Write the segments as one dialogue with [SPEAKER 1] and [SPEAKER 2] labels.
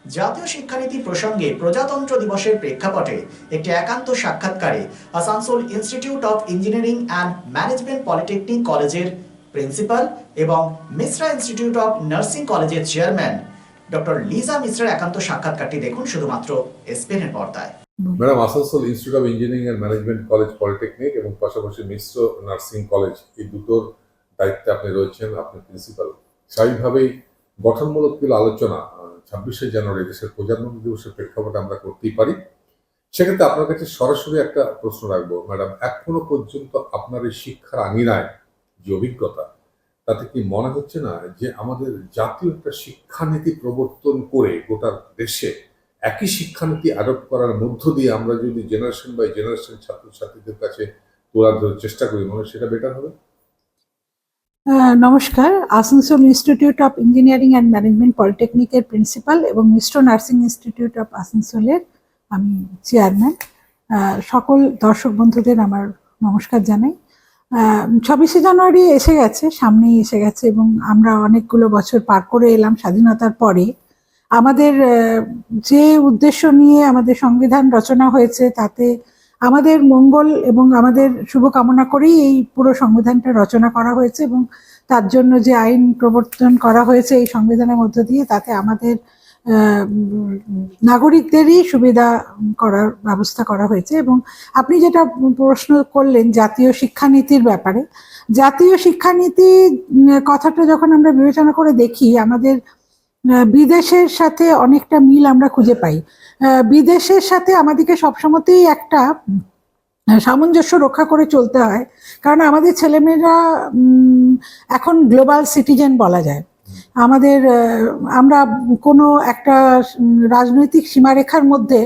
[SPEAKER 1] জাতীয় শিক্ষানীতি প্রসঙ্গে প্রজাতন্ত্র দিবসের প্রেক্ষাপটে একটি একান্ত সাক্ষাৎকারে Asansol institute of engineering and management polytechnic কলেজের প্রিন্সিপাল এবং মিশ্রা ইনস্টিটিউট অফ নার্সিং কলেজের চেয়ারম্যান ডক্টর লিজা মিশ্রার একান্ত সাক্ষাৎকারটি দেখুন শুধুমাত্র এসপিএন পর্দায়।
[SPEAKER 2] Madam, Asansol institute of engineering and management college polytechnic এবং পাশাপাশি মিশ্র নার্সিং কলেজ, এই দুটোর দায়িত্বে আপনি রয়েছেন, আপনি প্রিন্সিপাল। স্বাভাবিকভাবেই গঠনমূলক কিছু আলোচনা 26শে জানুয়ারি দেশের প্রজাতন্ত্র দিবসের প্রেক্ষাপটে আমরা করতেই পারি। সেক্ষেত্রে আপনার কাছে সরাসরি একটা প্রশ্ন রাখবো ম্যাডাম, এখনো পর্যন্ত আপনার এই শিক্ষার আঙিনায় যে অভিজ্ঞতা, তাতে কি মনে হচ্ছে না যে আমাদের জাতীয় একটা শিক্ষানীতি প্রবর্তন করে গোটা দেশে একই শিক্ষানীতি অ্যাডপ্ট করার মধ্য দিয়ে আমরা যদি জেনারেশন বাই জেনারেশন ছাত্রছাত্রীদের কাছে তোলা ধরার চেষ্টা করি, মনে হয় সেটা বেটার হবে?
[SPEAKER 3] নমস্কার, Asansol institute of engineering and management পলিটেকনিকের প্রিন্সিপাল এবং মিশ্র নার্সিং ইনস্টিটিউট অফ আসানসোলের আমি চেয়ারম্যান। সকল দর্শক বন্ধুদের আমার নমস্কার জানাই। 26শে জানুয়ারি এসে গেছে, সামনেই এসে গেছে এবং আমরা অনেকগুলো বছর পার করে এলাম স্বাধীনতার পরে। আমাদের যে উদ্দেশ্য নিয়ে আমাদের সংবিধান রচনা হয়েছে তাতে আমাদের মঙ্গল এবং আমাদের শুভকামনা করেই এই পুরো সংবিধানটা রচনা করা হয়েছে এবং তার জন্য যে আইন প্রবর্তন করা হয়েছে এই সংবিধানের মধ্য দিয়ে, তাতে আমাদের নাগরিকদেরই সুবিধা করার ব্যবস্থা করা হয়েছে। এবং আপনি যেটা প্রশ্ন করলেন জাতীয় শিক্ষানীতির ব্যাপারে, জাতীয় শিক্ষানীতি কথাটা যখন আমরা বিবেচনা করে দেখি, আমাদের বিদেশের সাথে অনেকটা মিল আমরা খুঁজে পাই। বিদেশের সাথে আমাদেরকে সবসময়তেই একটা সামঞ্জস্য রক্ষা করে চলতে হয়, কারণ আমাদের ছেলেমেয়েরা এখন গ্লোবাল সিটিজেন বলা যায়। আমরা কোনো একটা রাজনৈতিক সীমারেখার মধ্যে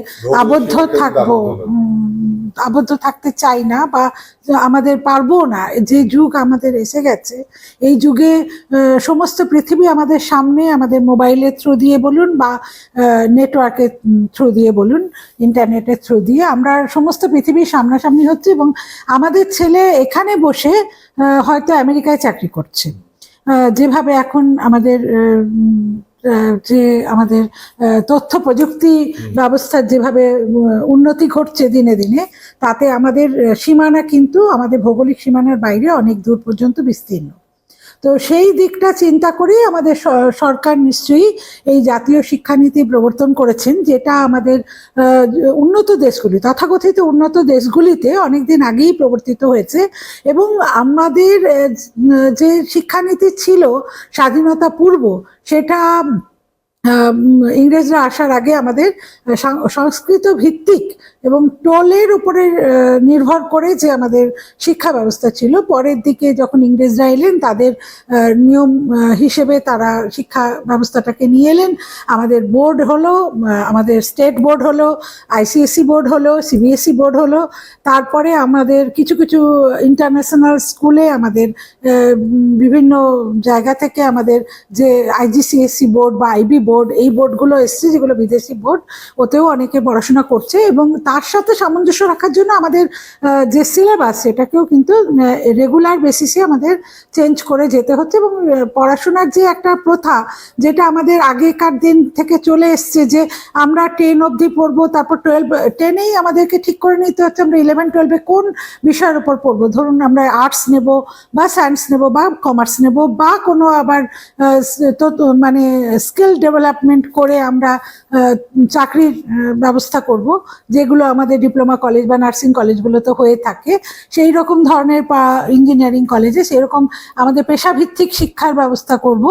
[SPEAKER 3] আবদ্ধ থাকতে চাই না, বা আমাদের পারবো না। যে যুগ আমাদের এসে গেছে, এই যুগে সমস্ত পৃথিবী আমাদের সামনে, আমাদের মোবাইলের থ্রু দিয়ে বলুন বা নেটওয়ার্কের থ্রু দিয়ে বলুন, ইন্টারনেটের থ্রু দিয়ে আমরা সমস্ত পৃথিবীর সামনাসামনি হচ্ছে এবং আমাদের ছেলে এখানে বসে হয়তো আমেরিকায় চাকরি করছে। যেভাবে এখন আমাদের তথ্য প্রযুক্তি ব্যবস্থার যেভাবে উন্নতি ঘটছে দিনে দিনে, তাতে আমাদের সীমানা কিন্তু আমাদের ভৌগোলিক সীমানার বাইরে অনেক দূর পর্যন্ত বিস্তীর্ণ। তো সেই দিকটা চিন্তা করেই আমাদের সরকার নিশ্চয়ই এই জাতীয় শিক্ষানীতি প্রবর্তন করেছেন, যেটা আমাদের উন্নত দেশগুলি, তথাকথিত উন্নত দেশগুলিতে অনেকদিন আগেই প্রবর্তিত হয়েছে। এবং আমাদের যে শিক্ষানীতি ছিল স্বাধীনতা পূর্ব, সেটা ইংরেজরা আসার আগে আমাদের সংস্কৃত ভিত্তিক এবং টোলের উপরে নির্ভর করে যে আমাদের শিক্ষা ব্যবস্থা ছিল। পরের দিকে যখন ইংরেজরা এলেন, তাদের নিয়ম হিসেবে তারা শিক্ষা ব্যবস্থাটাকে নিয়ে এলেন। আমাদের বোর্ড হলো, আমাদের স্টেট বোর্ড হলো, আইসিএসসি বোর্ড হলো, সিবিএসসি বোর্ড হলো। তারপরে আমাদের কিছু কিছু ইন্টারন্যাশনাল স্কুলে আমাদের বিভিন্ন জায়গা থেকে আমাদের যে আইজিসিএসসি বোর্ড বা আইবি বোর্ড, এই বোর্ডগুলো এসছে, যেগুলো বিদেশি বোর্ড, ওতেও অনেকে পড়াশোনা করছে। এবং তার সাথে সামঞ্জস্য রাখার জন্য আমাদের যে সিলেবাস, সেটাকেও কিন্তু রেগুলার বেসিসে আমাদের চেঞ্জ করে যেতে হচ্ছে। এবং পড়াশোনার যে একটা প্রথা, যেটা আমাদের আগেকার দিন থেকে চলে এসছে, যে আমরা 10 অবধি পড়বো, তারপর 10এই আমাদেরকে ঠিক করে নিতে হচ্ছে আমরা 11-12-এ কোন বিষয়ের উপর পড়বো। ধরুন আমরা আর্টস নেব বা সায়েন্স নেব বা কমার্স নেব, বা কোনো আবার মানে স্কিল ডেভেলপমেন্ট করে আমরা চাকরির ব্যবস্থা করব, যেগুলো আমাদের ডিপ্লোমা কলেজ বা নার্সিং কলেজগুলোতে হয়ে থাকে। সেই রকম ধরনের বা ইঞ্জিনিয়ারিং কলেজে সেরকম আমাদের পেশাভিত্তিক শিক্ষার ব্যবস্থা করব,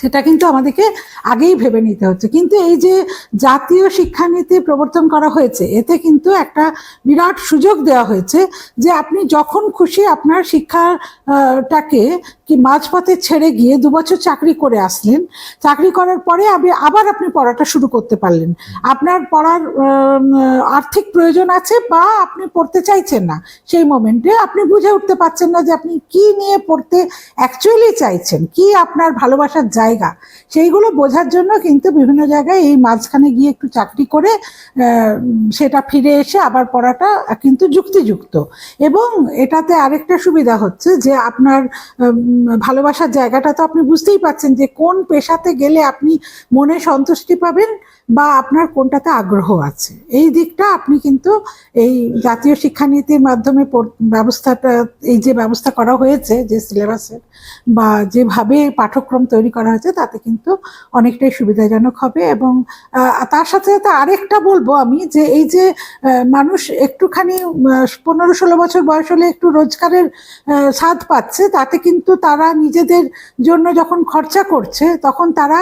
[SPEAKER 3] সেটা কিন্তু আমাদেরকে আগেই ভেবে নিতে হচ্ছে। কিন্তু এই যে জাতীয় শিক্ষানীতি প্রবর্তন করা হয়েছে, এতে কিন্তু একটা বিরাট সুযোগ দেওয়া হয়েছে যে আপনি যখন খুশি আপনার শিক্ষাটাকে কি মাঝপথে ছেড়ে গিয়ে 2 বছর চাকরি করে আসলেন, চাকরি করার পরে আবার আপনি পড়াটা শুরু করতে পারলেন। আপনার পড়ার আর্থিক প্রয়োজন আছে বা আপনি পড়তে চাইছেন না, সেই মোমেন্টে আপনি বুঝে উঠতে পারছেন না যে আপনি কি নিয়ে পড়তে অ্যাকচুয়ালি চাইছেন, কি আপনার ভালোবাসার জায়গা, সেইগুলো বোঝার জন্য কিন্তু বিভিন্ন জায়গায় এই মাঝখানে গিয়ে একটু চাকরি করে সেটা ফিরে এসে আবার পড়াটা কিন্তু যুক্তিযুক্ত। এবং এটাতে আরেকটা সুবিধা হচ্ছে যে আপনার ভালোবাসার জায়গাটা তো আপনি বুঝতেই পাচ্ছেন যে কোন পেশাতে গেলে আপনি মনে সন্তুষ্টি পাবেন বা আপনার কোনটাতে আগ্রহ আছে। এই দিকটা আপনি কিন্তু এই জাতীয় শিক্ষানীতির মাধ্যমে ব্যবস্থাটা, এই যে ব্যবস্থা করা হয়েছে যে সিলেবাসের বা যেভাবে পাঠ্যক্রম তৈরি করা হয়েছে, তাতে কিন্তু অনেকটাই সুবিধাজনক হবে। এবং তার সাথে সাথে আরেকটা বলবো আমি যে এই যে মানুষ একটুখানি 15-16 বছর বয়স হলে একটু রোজগারের স্বাদ পাচ্ছে, তাতে কিন্তু তারা নিজেদের জন্য যখন খরচা করছে তখন তারা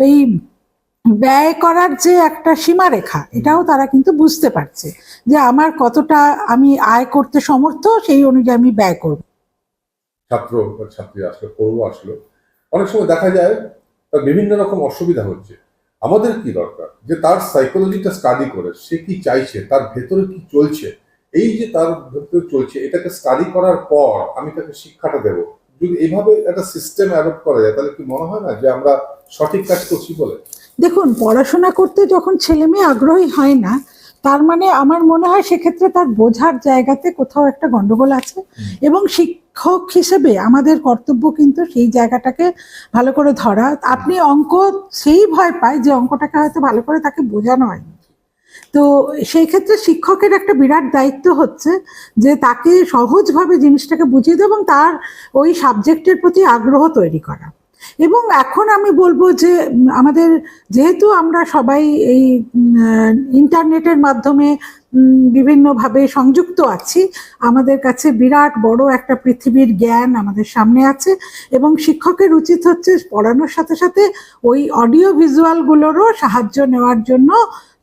[SPEAKER 3] এই ব্যয় করার যে একটা সীমারেখা, এটাও তারা কিন্তু বুঝতে পারছে যে আমার কতটা আমি আয় করতে সমর্থ, সেই অনুযায়ী আমি ব্যয় করব।
[SPEAKER 2] ছাত্র বা ছাত্রী আসলে পড়বো আসলো, অনেক সময় দেখা যায় তার বিভিন্ন রকম অসুবিধা হচ্ছে। আমাদের কি দরকার যে তার সাইকোলজিটা স্টাডি করে সে কি চাইছে, তার ভেতরে কি চলছে, এই যে তার ভেতরে চলছে এটাকে স্টাডি করার পর আমি তাকে শিক্ষাটা দেব। যদি এইভাবে একটা সিস্টেম অ্যাডপ্ট করা যায় তাহলে কি মনে হয় না যে আমরা সঠিক কাজ করছি বলে?
[SPEAKER 3] দেখুন, পড়াশোনা করতে যখন ছেলে মেয়ে আগ্রহী হয় না, তার মানে আমার মনে হয় সেক্ষেত্রে তার বোঝার জায়গাতে কোথাও একটা গন্ডগোল আছে। এবং শিক্ষক হিসেবে আমাদের কর্তব্য কিন্তু সেই জায়গাটাকে ভালো করে ধরা। আপনি অঙ্ক সেই ভয় পায় যে অঙ্কটাকে হয়তো ভালো করে তাকে বোঝানো হয়নি। তো সেই ক্ষেত্রে শিক্ষকের একটা বিরাট দায়িত্ব হচ্ছে যে তাকে সহজভাবে জিনিসটাকে বুঝিয়ে দেওয়া এবং তার ওই সাবজেক্টের প্রতি আগ্রহ তৈরি করা। এবং এখন আমি বলবো যে আমাদের যেহেতু আমরা সবাই এই ইন্টারনেটের মাধ্যমে বিভিন্নভাবে সংযুক্ত আছি, আমাদের কাছে বিরাট বড় একটা পৃথিবীর জ্ঞান আমাদের সামনে আছে। এবং শিক্ষকের উচিত হচ্ছে পড়ানোর সাথে সাথে ওই অডিও ভিজুয়ালগুলোরও সাহায্য নেওয়ার জন্য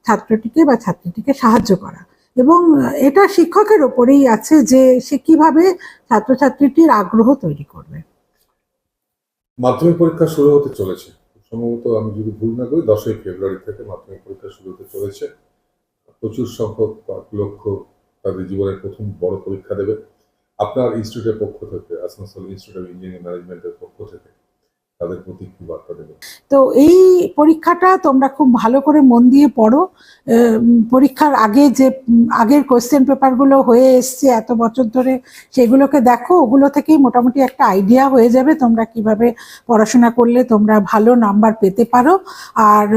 [SPEAKER 3] ছাত্রটিকে বা ছাত্রীটিকে সাহায্য করা। এবং এটা শিক্ষকের ওপরেই আছে যে সে কিভাবে ছাত্রছাত্রীটির আগ্রহ তৈরি করবে।
[SPEAKER 2] মাধ্যমিক পরীক্ষা শুরু হতে চলেছে, সম্ভবত আমি যদি ভুল না করি 10ই ফেব্রুয়ারি থেকে মাধ্যমিক পরীক্ষা শুরু হতে চলেছে। প্রচুর সংখ্যক লক্ষ তাদের জীবনের প্রথম বড় পরীক্ষা দেবে। আপনার ইনস্টিটিউটের পক্ষ থেকে, আসানসোল ইনস্টিটিউট অফ ইঞ্জিনিয়ারিং ম্যানেজমেন্টের পক্ষ থেকে তাদের প্রতি কি বার্তা দেবে?
[SPEAKER 3] তো এই পরীক্ষাটা তোমরা খুব ভালো করে মন দিয়ে পড়ো। পরীক্ষার আগে যে আগের কোয়েশ্চেন পেপারগুলো হয়ে এসছে এত বছর ধরে, সেগুলোকে দেখো। ওগুলো থেকেই মোটামুটি একটা আইডিয়া হয়ে যাবে তোমরা কিভাবে পড়াশোনা করলে তোমরা ভালো নাম্বার পেতে পারো। আর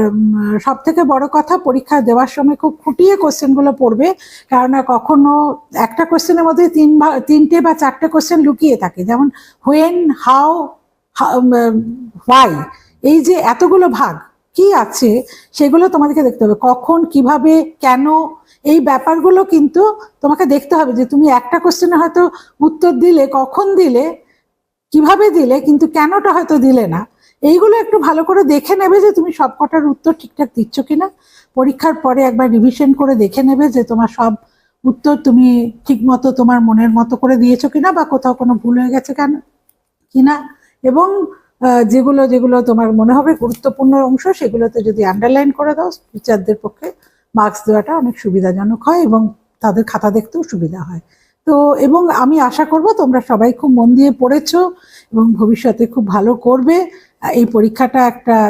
[SPEAKER 3] সব থেকে বড় কথা, পরীক্ষা দেওয়ার সময় খুব খুঁটিয়ে কোয়েশ্চেনগুলো পড়বে, কেননা কখনো একটা কোয়েশ্চেনের মধ্যে 3টে বা 4টে কোয়েশ্চেন লুকিয়ে থাকে। যেমন হোয়েন, হাউ, হোয়াই, এই যে এতগুলো ভাগ কি আছে সেগুলো তোমাদেরকে দেখতে হবে। কখন, কিভাবে, কেন, এই ব্যাপারগুলো কিন্তু তোমাকে দেখতে হবে যে তুমি একটা কোশ্চেনে হয়তো উত্তর দিলে, কখন দিলে, কিভাবে দিলে, কিন্তু কেনটা হয়তো দিলে না। এইগুলো একটু ভালো করে দেখে নেবে যে তুমি সবকটার উত্তর ঠিকঠাক দিচ্ছ কিনা। পরীক্ষার পরে একবার রিভিশন করে দেখে নেবে যে তোমার সব উত্তর তুমি ঠিক মতো তোমার মনের মতো করে দিয়েছো কিনা, বা কোথাও কোনো ভুল হয়ে গেছে কিনা। এবং যেগুলো যেগুলো তোমার মনে হবে গুরুত্বপূর্ণ অংশ, সেগুলোতে যদি আন্ডারলাইন করে দাও, টিচারদের পক্ষে মার্কস দেওয়াটা অনেক সুবিধাজনক হয় এবং তাদের খাতা দেখতেও সুবিধা হয়। তো এবং আমি আশা করব তোমরা সবাই খুব মন দিয়ে পড়েছো এবং ভবিষ্যতে খুব ভালো করবে। এই পরীক্ষাটা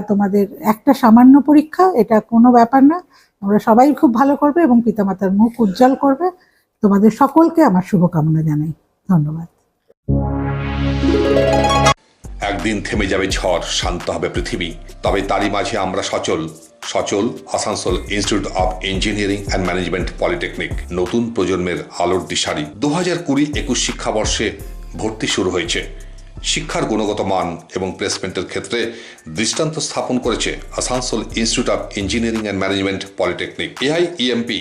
[SPEAKER 3] তোমাদের একটা সামান্য পরীক্ষা, এটা কোনো ব্যাপার না। তোমরা সবাই খুব ভালো করবে এবং পিতামাতার মুখ উজ্জ্বল করবে। তোমাদের সকলকে আমার শুভকামনা জানাই। ধন্যবাদ।
[SPEAKER 4] একদিন থেমে যাবে ঝড়, শান্ত হবে পৃথিবী, তবে তারই মাঝে আমরা সচল Asansol institute of engineering and management polytechnic নতুন প্রজন্মের আলোর দিশারি। 2020-21 শিক্ষাবর্ষে ভর্তি শুরু হয়েছে। শিক্ষার গুণগত মান এবং প্লেসমেন্টের ক্ষেত্রে দৃষ্টান্ত স্থাপন করেছে Asansol institute of engineering and management polytechnic. AIEMP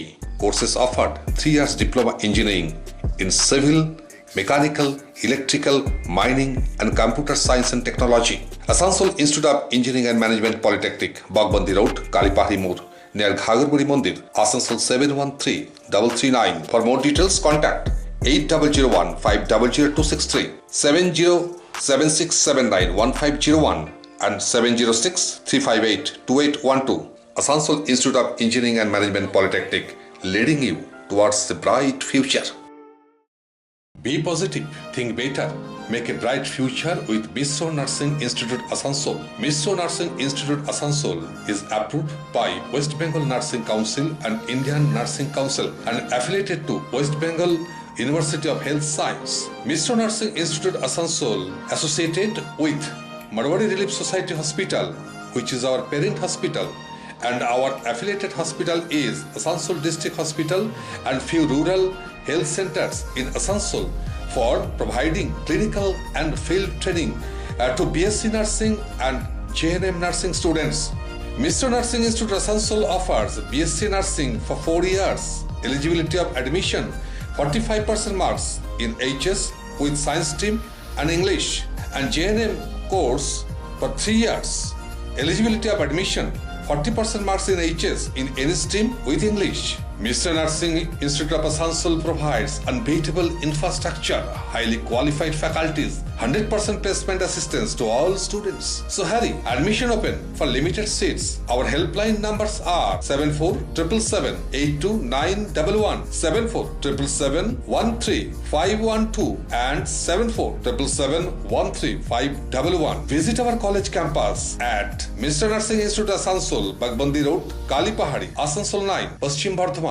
[SPEAKER 4] courses offered 3 years diploma engineering in civil, mechanical, electrical, mining and computer science and technology. Asansol Institute of Engineering and Management Polytechnic, Bagbandi Road, Kalipahari Moor, near Ghagarpuri Mandir, Asansol 713339. For more details, contact 8001 500263, 7076791501 and 706 358 2812. Asansol Institute of Engineering and Management Polytechnic, leading you towards the bright future. Be positive, think better, Make a bright future with Misro Nursing Institute Asansol. Misro Nursing Institute Asansol is approved by West Bengal Nursing Council and Indian Nursing Council and affiliated to West Bengal University of Health Science. Misro Nursing Institute Asansol associated with Marwari Relief Society Hospital, which is our parent hospital, and our affiliated hospital is Asansol District Hospital and few rural health centers in Asansol for providing clinical and field training to BSc Nursing and JNM Nursing students. Misro Nursing Institute Asansol offers BSc Nursing for 4 years. Eligibility of admission 45% marks in HS with science stream and English, and JNM course for 3 years. Eligibility of admission 40% marks in HS in any stream with English. Misro Nursing Institute of Asansol provides unbeatable infrastructure, highly qualified faculties, 100% placement assistance to all students. So hurry, admission open for limited seats. Our helpline numbers are 7477782911, 7477713512 and 7477713511. Visit our college campus at Misro Nursing Institute Asansol, Bagbandi Road, Kalipahari, Asansol 9, Paschim Bardhaman.